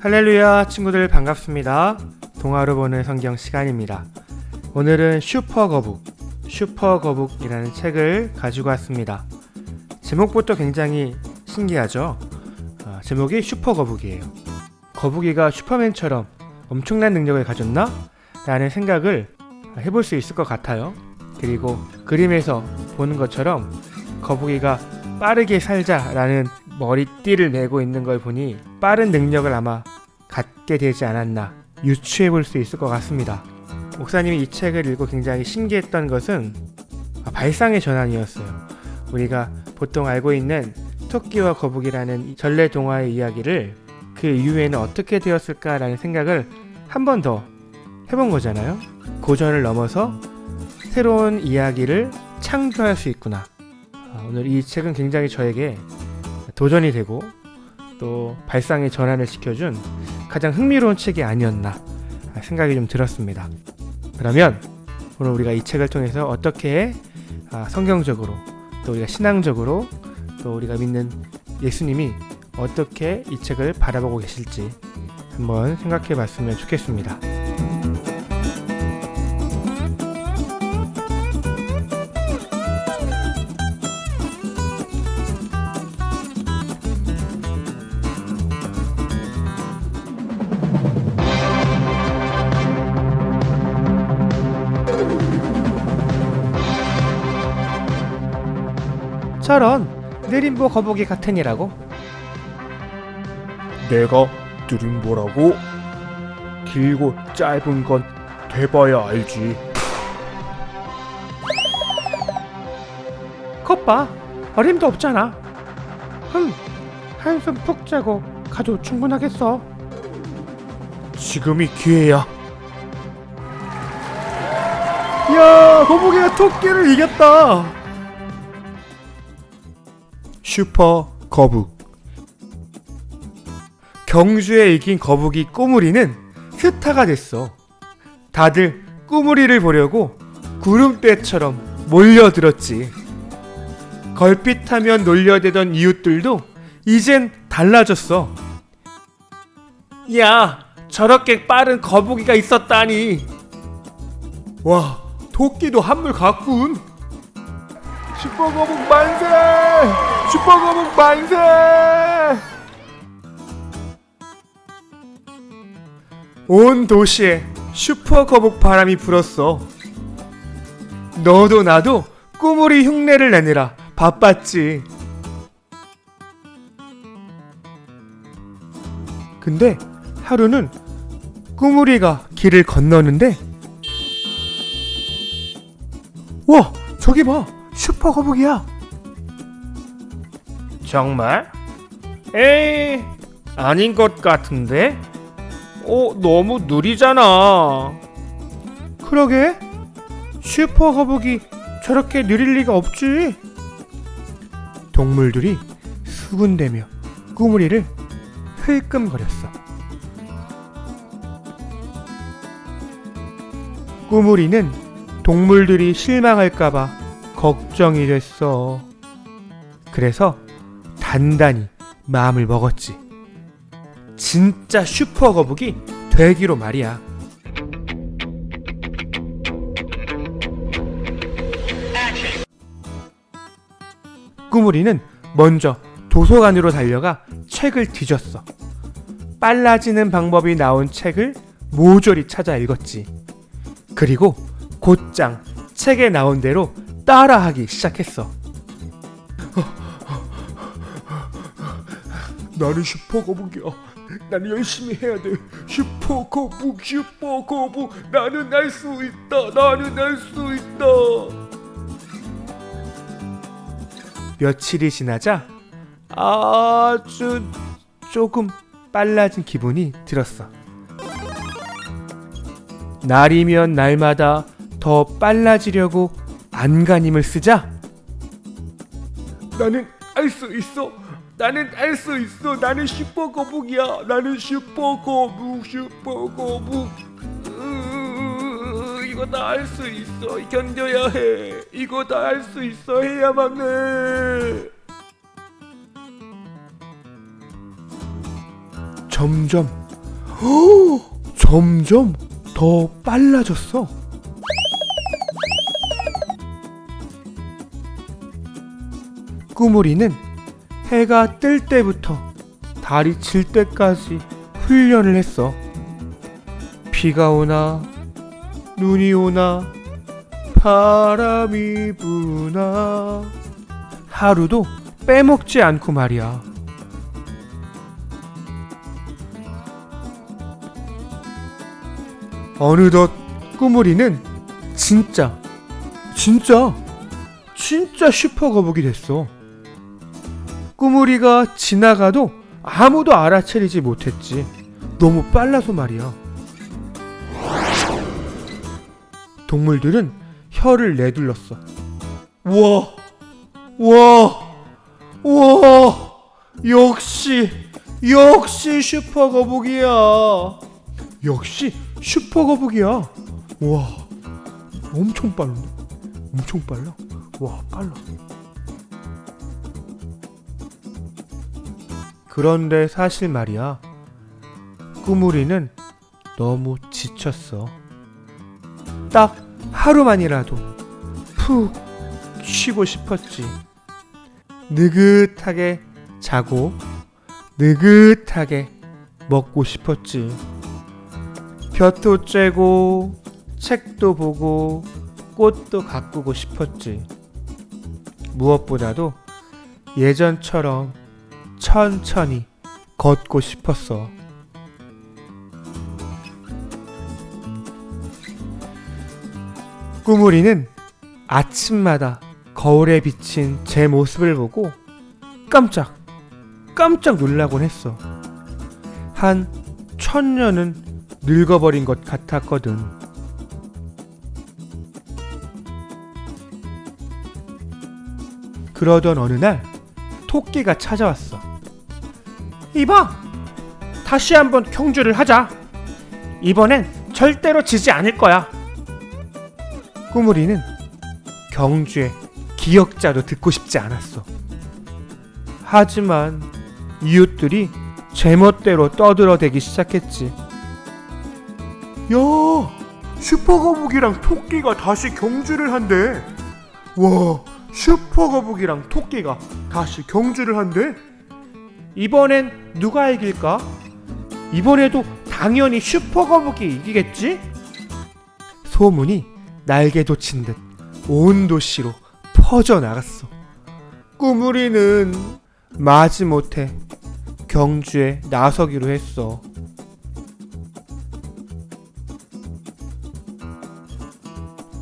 할렐루야 친구들 반갑습니다. 동화로 보는 성경 시간입니다. 오늘은 슈퍼거북이라는 책을 가지고 왔습니다. 제목부터 굉장히 신기하죠? 제목이 슈퍼거북이에요. 거북이가 슈퍼맨처럼 엄청난 능력을 가졌나? 라는 생각을 해볼 수 있을 것 같아요. 그리고 그림에서 보는 것처럼 거북이가 빠르게 살자라는 머리띠를 메고 있는 걸 보니 빠른 능력을 아마 갖게 되지 않았나 유추해 볼 수 있을 것 같습니다. 목사님이 이 책을 읽고 굉장히 신기했던 것은 발상의 전환이었어요. 우리가 보통 알고 있는 토끼와 거북이라는 전래 동화의 이야기를 그 이후에는 어떻게 되었을까라는 생각을 한 번 더 해본 거잖아요. 고전을 넘어서 새로운 이야기를 창조할 수 있구나. 오늘 이 책은 굉장히 저에게 도전이 되고 또 발상의 전환을 시켜준 가장 흥미로운 책이 아니었나 생각이 좀 들었습니다. 그러면 오늘 우리가 이 책을 통해서 어떻게 성경적으로 또 우리가 신앙적으로 또 우리가 믿는 예수님이 어떻게 이 책을 바라보고 계실지 한번 생각해 봤으면 좋겠습니다. 저런 느림보 거북이 같으니라고? 내가 느림보라고? 길고 짧은 건 돼봐야 알지. 겉봐 어림도 없잖아. 한숨 푹 자고 가도 충분하겠어. 지금이 기회야. 야, 거북이가 토끼를 이겼다. 슈퍼 거북. 경주에 이긴 거북이 꾸물이는 스타가 됐어. 다들 꾸물이를 보려고 구름대처럼 몰려들었지. 걸핏하면 놀려대던 이웃들도 이젠 달라졌어. 야, 저렇게 빠른 거북이가 있었다니. 와, 토끼도 한물 같군. 슈퍼거북 만세! 슈퍼거북 만세! 온 도시에 슈퍼거북 바람이 불었어. 너도 나도 꾸물이 흉내를 내느라 바빴지. 근데 하루는 꾸물이가 길을 건너는데 와, 저기 봐! 슈퍼거북이야. 정말? 에이, 아닌 것 같은데? 너무 느리잖아. 그러게? 슈퍼거북이 저렇게 느릴 리가 없지. 동물들이 수군대며 꾸물이를 흘끔거렸어. 꾸물이는 동물들이 실망할까봐 걱정이 됐어. 그래서 단단히 마음을 먹었지. 진짜 슈퍼거북이 되기로 말이야. 꾸물이는 먼저 도서관으로 달려가 책을 뒤졌어. 빨라지는 방법이 나온 책을 모조리 찾아 읽었지. 그리고 곧장 책에 나온 대로 따라하기 시작했어. 나는 슈퍼거북이야. 나는 열심히 해야 돼. 슈퍼거북. 나는 날 수 있다. 며칠이 지나자 아주 조금 빨라진 기분이 들었어. 날이면 날마다 더 빨라지려고 안간힘을 쓰자 나는 알 수 있어. 나는 슈퍼거북이야. 나는 슈퍼거북. 이거 다 할 수 있어. 견뎌야 해. 이거 다 할 수 있어. 해야만 해. 점점 점점 더 빨라졌어. 꾸물이는 해가 뜰 때부터 달이 질 때까지 훈련을 했어. 비가 오나 눈이 오나 바람이 부나 하루도 빼먹지 않고 말이야. 어느덧 꾸물이는 진짜 슈퍼거북이 됐어. 꾸물이가 지나가도 아무도 알아채리지 못했지. 너무 빨라서 말이야. 동물들은 혀를 내둘렀어. 우와, 역시 슈퍼거북이야. 역시 슈퍼거북이야. 와, 엄청 빨라. 와, 빨라. 그런데 사실 말이야, 꾸물이는 너무 지쳤어. 딱 하루만이라도 푹 쉬고 싶었지. 느긋하게 자고 느긋하게 먹고 싶었지. 벼도 쬐고 책도 보고 꽃도 가꾸고 싶었지. 무엇보다도 예전처럼 천천히 걷고 싶었어. 꾸물이는 아침마다 거울에 비친 제 모습을 보고 깜짝 놀라곤 했어. 한 1000년은 늙어버린 것 같았거든. 그러던 어느 날 토끼가 찾아왔어. 이봐! 다시 한번 경주를 하자. 이번엔 절대로 지지 않을 거야. 꾸물이는 경주의 기역자도 듣고 싶지 않았어. 하지만 이웃들이 제멋대로 떠들어대기 시작했지. 야, 슈퍼거북이랑 토끼가 다시 경주를 한대. 와, 슈퍼거북이랑 토끼가 다시 경주를 한대. 이번엔 누가 이길까? 이번에도 당연히 슈퍼거북이 이기겠지? 소문이 날개 돋친 듯 온 도시로 퍼져나갔어. 꾸물이는 마지못해 경주에 나서기로 했어.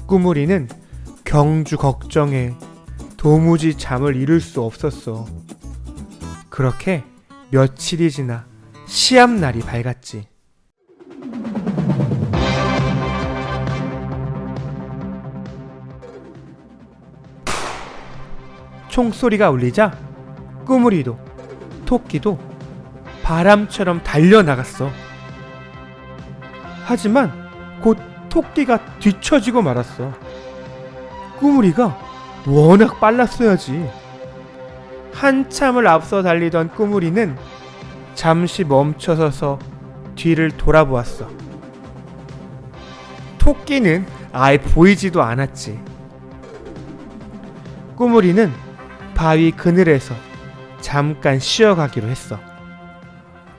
꾸물이는 경주 걱정에 도무지 잠을 이룰 수 없었어. 그렇게 며칠이 지나 시합날이 밝았지. 총소리가 울리자 꾸물이도 토끼도 바람처럼 달려나갔어. 하지만 곧 토끼가 뒤처지고 말았어. 꾸물이가 워낙 빨랐어야지. 한참을 앞서 달리던 꾸물이는 잠시 멈춰서서 뒤를 돌아보았어. 토끼는 아예 보이지도 않았지. 꾸물이는 바위 그늘에서 잠깐 쉬어가기로 했어.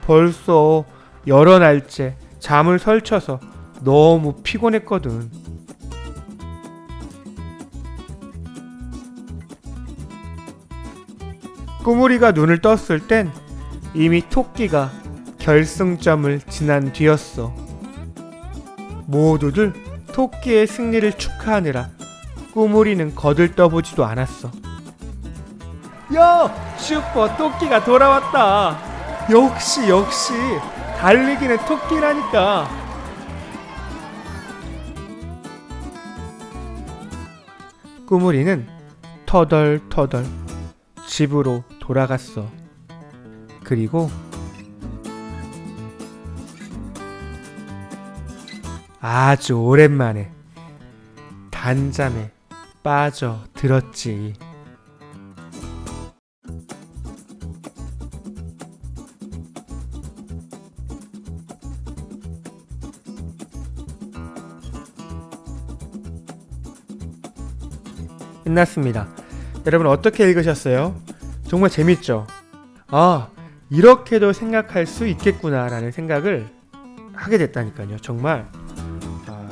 벌써 여러 날째 잠을 설쳐서 너무 피곤했거든. 꾸물이가 눈을 떴을 땐 이미 토끼가 결승점을 지난 뒤였어. 모두들 토끼의 승리를 축하하느라 꾸물이는 거들떠보지도 않았어. 야! 슈퍼 토끼가 돌아왔다. 역시 달리기는 토끼라니까. 꾸물이는 터덜터덜 집으로 돌아갔어. 그리고 아주 오랜만에 단잠에 빠져들었지. 끝났습니다. 여러분 어떻게 읽으셨어요? 정말 재밌죠? 이렇게도 생각할 수 있겠구나 라는 생각을 하게 됐다니까요. 정말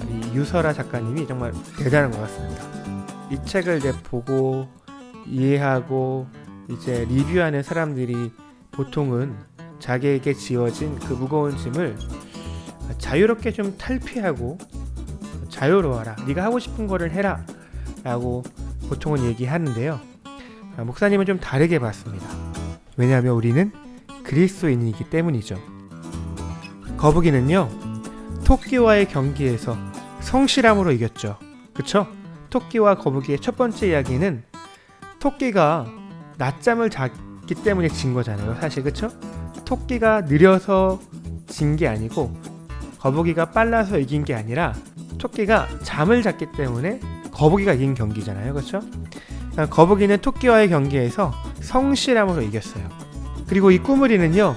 이 유설아 작가님이 정말 대단한 것 같습니다. 이 책을 이제 보고 이해하고 이제 리뷰하는 사람들이 보통은 자기에게 지어진 그 무거운 짐을 자유롭게 좀 탈피하고 자유로워라, 네가 하고 싶은 거를 해라 라고 보통은 얘기하는데요. 목사님은 좀 다르게 봤습니다. 왜냐하면 우리는 그리스도인이기 때문이죠. 거북이는요, 토끼와의 경기에서 성실함으로 이겼죠. 그쵸? 토끼와 거북이의 첫 번째 이야기는 토끼가 낮잠을 잤기 때문에 진 거잖아요. 사실 그쵸? 토끼가 느려서 진 게 아니고 거북이가 빨라서 이긴 게 아니라 토끼가 잠을 잤기 때문에 거북이가 이긴 경기잖아요. 그쵸? 거북이는 토끼와의 경기에서 성실함으로 이겼어요. 그리고 이 꾸물이는요,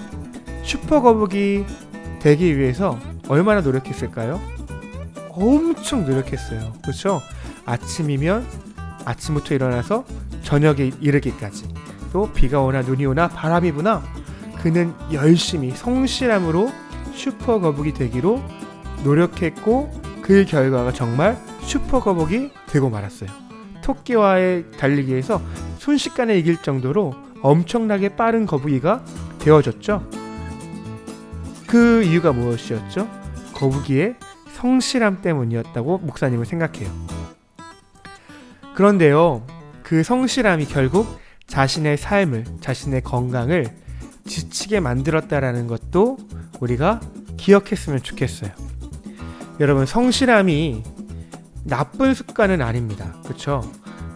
슈퍼 거북이 되기 위해서 얼마나 노력했을까요? 엄청 노력했어요. 그렇죠? 아침이면 아침부터 일어나서 저녁에 이르기까지, 또 비가 오나 눈이 오나 바람이 부나 그는 열심히 성실함으로 슈퍼 거북이 되기로 노력했고, 그 결과가 정말 슈퍼 거북이 되고 말았어요. 토끼와의 달리기에서 순식간에 이길 정도로 엄청나게 빠른 거북이가 되어졌죠. 그 이유가 무엇이었죠? 거북이의 성실함 때문이었다고 목사님은 생각해요. 그런데요, 그 성실함이 결국 자신의 삶을, 자신의 건강을 지치게 만들었다라는 것도 우리가 기억했으면 좋겠어요. 여러분, 성실함이 나쁜 습관은 아닙니다. 그렇죠?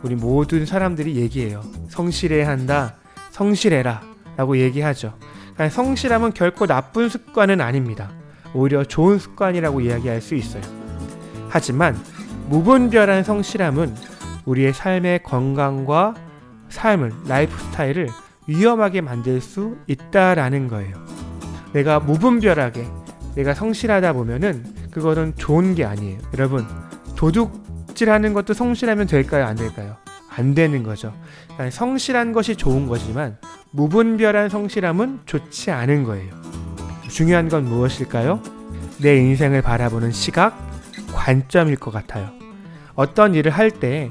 우리 모든 사람들이 얘기해요. 성실해야 한다, 성실해라 라고 얘기하죠. 그러니까 성실함은 결코 나쁜 습관은 아닙니다. 오히려 좋은 습관이라고 이야기할 수 있어요. 하지만 무분별한 성실함은 우리의 삶의 건강과 삶을, 라이프 스타일을 위험하게 만들 수 있다라는 거예요. 내가 무분별하게, 내가 성실하다 보면은 그거는 좋은 게 아니에요. 여러분, 도둑질하는 것도 성실하면 될까요? 안 될까요? 안 되는 거죠. 그러니까 성실한 것이 좋은 거지만 무분별한 성실함은 좋지 않은 거예요. 중요한 건 무엇일까요? 내 인생을 바라보는 시각, 관점일 것 같아요. 어떤 일을 할 때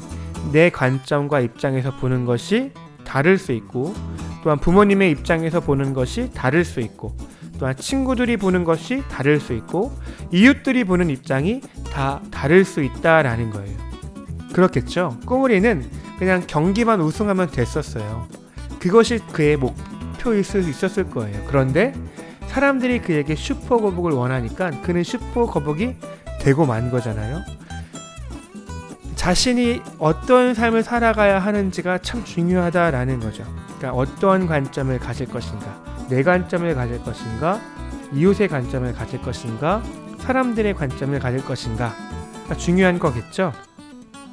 내 관점과 입장에서 보는 것이 다를 수 있고, 또한 부모님의 입장에서 보는 것이 다를 수 있고, 또한 친구들이 보는 것이 다를 수 있고, 이웃들이 보는 입장이 다 다를 수 있다라는 거예요. 그렇겠죠? 꾸물이는 그냥 경기만 우승하면 됐었어요. 그것이 그의 목표일 수 있었을 거예요. 그런데 사람들이 그에게 슈퍼 거북을 원하니까 그는 슈퍼 거북이 되고 만 거잖아요. 자신이 어떤 삶을 살아가야 하는지가 참 중요하다라는 거죠. 그러니까 어떠한 관점을 가질 것인가, 내 관점을 가질 것인가, 이웃의 관점을 가질 것인가, 사람들의 관점을 가질 것인가, 중요한 거겠죠.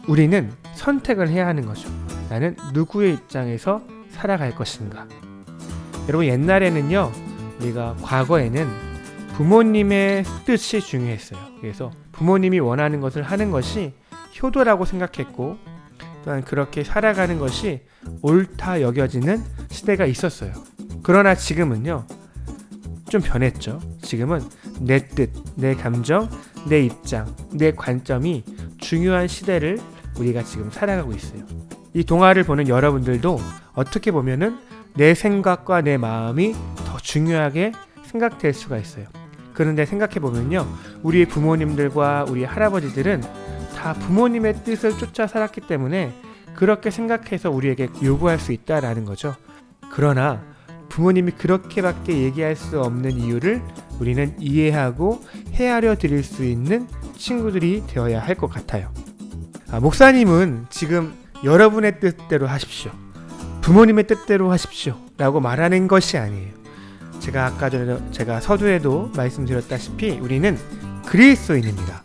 우리는 선택을 해야 하는 거죠. 나는 누구의 입장에서 살아갈 것인가. 여러분, 옛날에는요, 우리가 과거에는 부모님의 뜻이 중요했어요. 그래서 부모님이 원하는 것을 하는 것이 효도라고 생각했고, 또한 그렇게 살아가는 것이 옳다 여겨지는 시대가 있었어요. 그러나 지금은요, 좀 변했죠. 지금은 내 뜻, 내 감정, 내 입장, 내 관점이 중요한 시대를 우리가 지금 살아가고 있어요. 이 동화를 보는 여러분들도 어떻게 보면은 내 생각과 내 마음이 더 중요하게 생각될 수가 있어요. 그런데 생각해보면요, 우리 부모님들과 우리 할아버지들은 다 부모님의 뜻을 쫓아 살았기 때문에 그렇게 생각해서 우리에게 요구할 수 있다라는 거죠. 그러나 부모님이 그렇게밖에 얘기할 수 없는 이유를 우리는 이해하고 헤아려 드릴 수 있는 친구들이 되어야 할 것 같아요. 목사님은 지금 여러분의 뜻대로 하십시오, 부모님의 뜻대로 하십시오 라고 말하는 것이 아니에요. 제가 아까 전에 제가 서두에도 말씀드렸다시피 우리는 그리스도인입니다.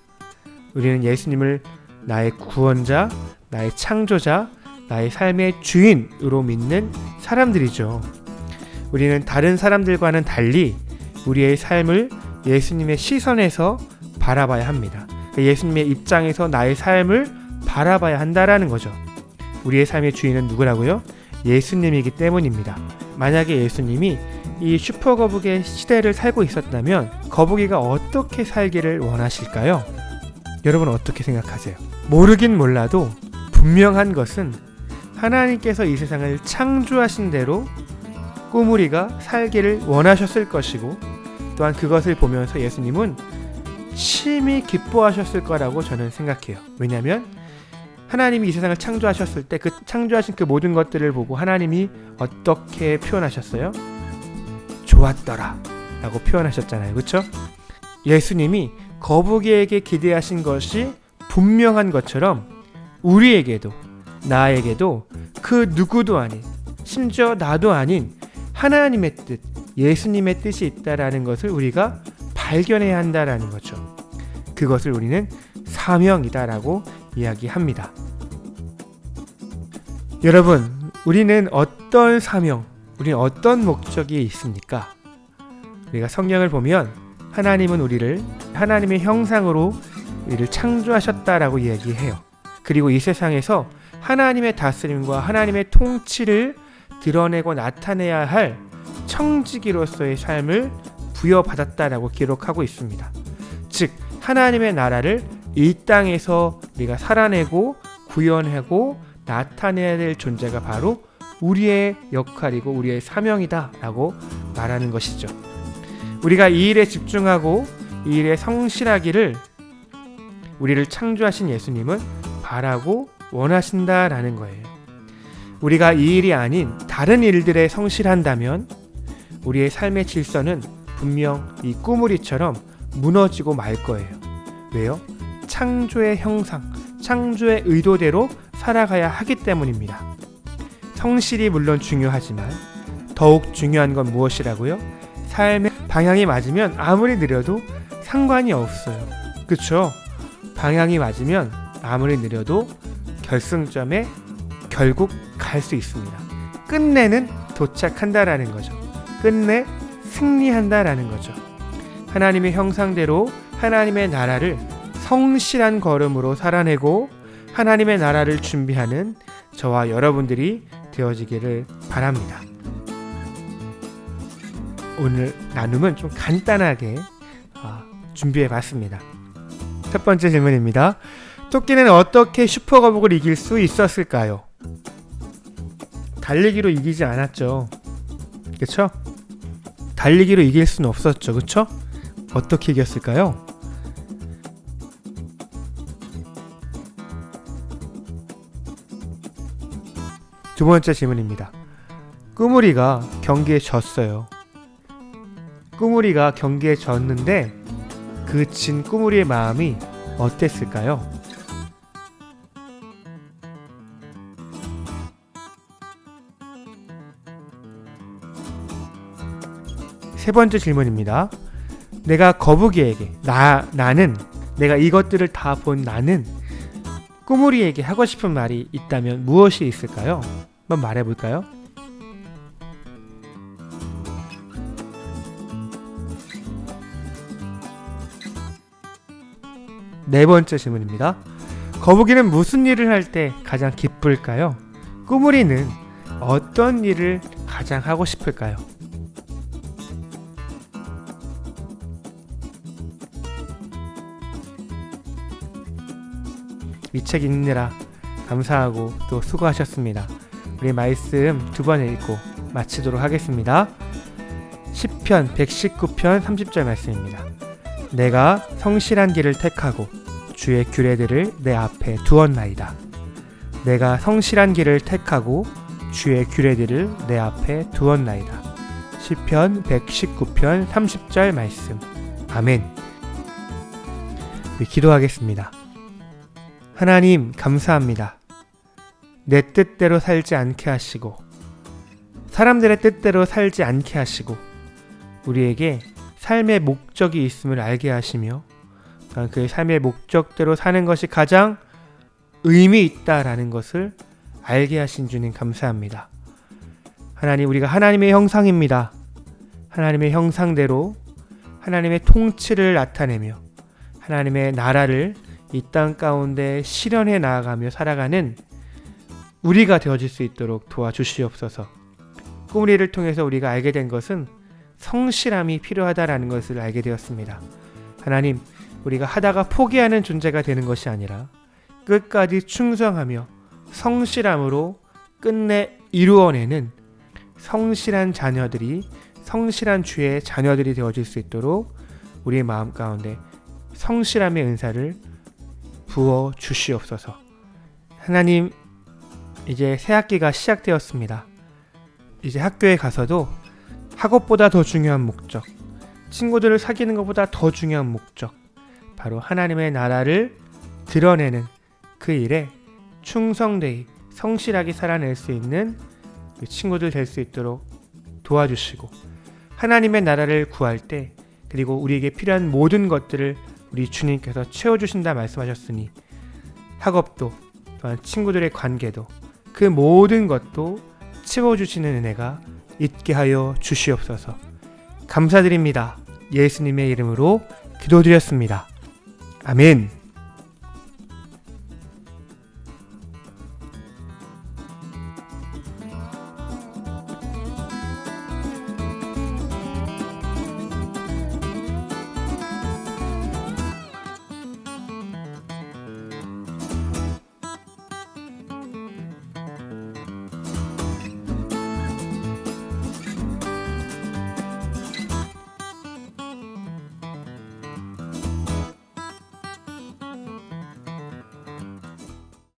우리는 예수님을 나의 구원자, 나의 창조자, 나의 삶의 주인으로 믿는 사람들이죠. 우리는 다른 사람들과는 달리 우리의 삶을 예수님의 시선에서 바라봐야 합니다. 예수님의 입장에서 나의 삶을 바라봐야 한다라는 거죠. 우리의 삶의 주인은 누구라고요? 예수님이기 때문입니다. 만약에 예수님이 이 슈퍼거북의 시대를 살고 있었다면 거북이가 어떻게 살기를 원하실까요? 여러분 어떻게 생각하세요? 모르긴 몰라도 분명한 것은 하나님께서 이 세상을 창조하신 대로 꾸물이가 살기를 원하셨을 것이고, 또한 그것을 보면서 예수님은 심히 기뻐하셨을 거라고 저는 생각해요. 왜냐하면 하나님이 이 세상을 창조하셨을 때 그 창조하신 그 모든 것들을 보고 하나님이 어떻게 표현하셨어요? 좋았더라 라고 표현하셨잖아요. 그렇죠? 예수님이 거북이에게 기대하신 것이 분명한 것처럼 우리에게도, 나에게도 그 누구도 아닌, 심지어 나도 아닌 하나님의 뜻, 예수님의 뜻이 있다라는 것을 우리가 발견해야 한다라는 거죠. 그것을 우리는 사명이다라고 이야기합니다. 여러분, 우리는 어떤 사명, 우리는 어떤 목적이 있습니까? 우리가 성경을 보면 하나님은 우리를 하나님의 형상으로 우리를 창조하셨다라고 이야기해요. 그리고 이 세상에서 하나님의 다스림과 하나님의 통치를 드러내고 나타내야 할 청지기로서의 삶을 부여받았다라고 기록하고 있습니다. 즉 하나님의 나라를 이 땅에서 우리가 살아내고 구현하고 나타내야 될 존재가 바로 우리의 역할이고 우리의 사명이다 라고 말하는 것이죠. 우리가 이 일에 집중하고 이 일에 성실하기를 우리를 창조하신 예수님은 바라고 원하신다라는 거예요. 우리가 이 일이 아닌 다른 일들에 성실한다면 우리의 삶의 질서는 분명 이 꾸물이처럼 무너지고 말 거예요. 왜요? 창조의 형상, 창조의 의도대로 살아가야 하기 때문입니다. 성실이 물론 중요하지만 더욱 중요한 건 무엇이라고요? 삶의 방향이 맞으면 아무리 느려도 상관이 없어요. 그쵸? 방향이 맞으면 아무리 느려도 결승점에 결국 갈 수 있습니다. 끝내는 도착한다라는 거죠. 끝내 승리한다라는 거죠. 하나님의 형상대로 하나님의 나라를 성실한 걸음으로 살아내고 하나님의 나라를 준비하는 저와 여러분들이 되어지기를 바랍니다. 오늘 나눔은 좀 간단하게 준비해봤습니다. 첫 번째 질문입니다. 토끼는 어떻게 슈퍼거북을 이길 수 있었을까요? 달리기로 이기지 않았죠. 그쵸? 달리기로 이길 수는 없었죠. 그쵸? 어떻게 이겼을까요? 두 번째 질문입니다. 꾸물이가 경기에 졌어요. 꾸물이가 경기에 졌는데 그 진 꾸물이의 마음이 어땠을까요? 세 번째 질문입니다. 내가 거북이에게 나는 내가 이것들을 다 본 나는 꾸물이에게 하고 싶은 말이 있다면 무엇이 있을까요? 한번 말해볼까요? 네 번째 질문입니다. 거북이는 무슨 일을 할 때 가장 기쁠까요? 꾸물이는 어떤 일을 가장 하고 싶을까요? 이 책 읽느라 감사하고 또 수고하셨습니다. 우리 말씀 두 번 읽고 마치도록 하겠습니다. 시편 119편 30절 말씀입니다. 내가 성실한 길을 택하고 주의 규례들을 내 앞에 두었나이다. 내가 성실한 길을 택하고 주의 규례들을 내 앞에 두었나이다. 시편 119편 30절 말씀. 아멘. 우리 기도하겠습니다. 하나님 감사합니다. 내 뜻대로 살지 않게 하시고 사람들의 뜻대로 살지 않게 하시고 우리에게 삶의 목적이 있음을 알게 하시며 그 삶의 목적대로 사는 것이 가장 의미 있다라는 것을 알게 하신 주님 감사합니다. 하나님, 우리가 하나님의 형상입니다. 하나님의 형상대로 하나님의 통치를 나타내며 하나님의 나라를 이 땅 가운데 실현해 나아가며 살아가는 우리가 되어질 수 있도록 도와주시옵소서. 꾸물이를 통해서 우리가 알게 된 것은 성실함이 필요하다라는 것을 알게 되었습니다. 하나님, 우리가 하다가 포기하는 존재가 되는 것이 아니라 끝까지 충성하며 성실함으로 끝내 이루어내는 성실한 자녀들이, 성실한 주의 자녀들이 되어질 수 있도록 우리의 마음 가운데 성실함의 은사를 부어 주시옵소서. 하나님, 이제 새 학기가 시작되었습니다. 이제 학교에 가서도 학업보다 더 중요한 목적, 친구들을 사귀는 것보다 더 중요한 목적, 바로 하나님의 나라를 드러내는 그 일에 충성되이 성실하게 살아낼 수 있는 친구들 될 수 있도록 도와주시고, 하나님의 나라를 구할 때 그리고 우리에게 필요한 모든 것들을 우리 주님께서 채워주신다 말씀하셨으니 학업도 또한 친구들의 관계도 그 모든 것도 채워주시는 은혜가 있게 하여 주시옵소서. 감사드립니다. 예수님의 이름으로 기도드렸습니다. 아멘.